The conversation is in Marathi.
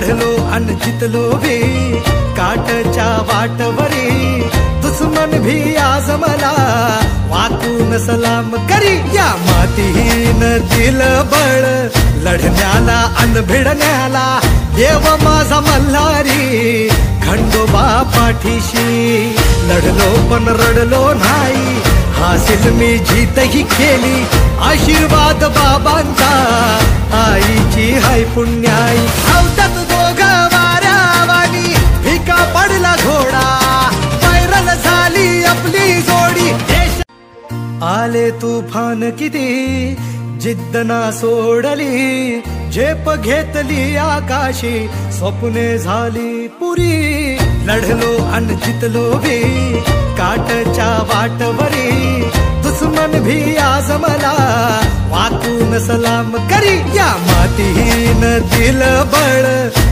लढलो अन जितलो बी काटच्या वाटवरी दुश्मन भी आज मला वाकून सलाम करी या मातीहीन दिल बळ लढण्याला अन भिडण्याला देव माझा मल्हारी खंडोबा पाठीशी लढलो पण रडलो नाही हासिल मी जीतही केली आशीर्वाद बाबांचा आईची हाय पुण्याई आवतात दोघ वाऱ्यावानी भिका पडला घोडा पैरल झाली आपली जोडी आले तुफान किती जिद्द ना सोडली झेप घेतली आकाशी स्वप्ने झाली पुरी लढलो अन जितलो बी काटच्या वाटवरी दुश्मन भी आज मला वाकून सलाम करी या मातीहीन दिल बळ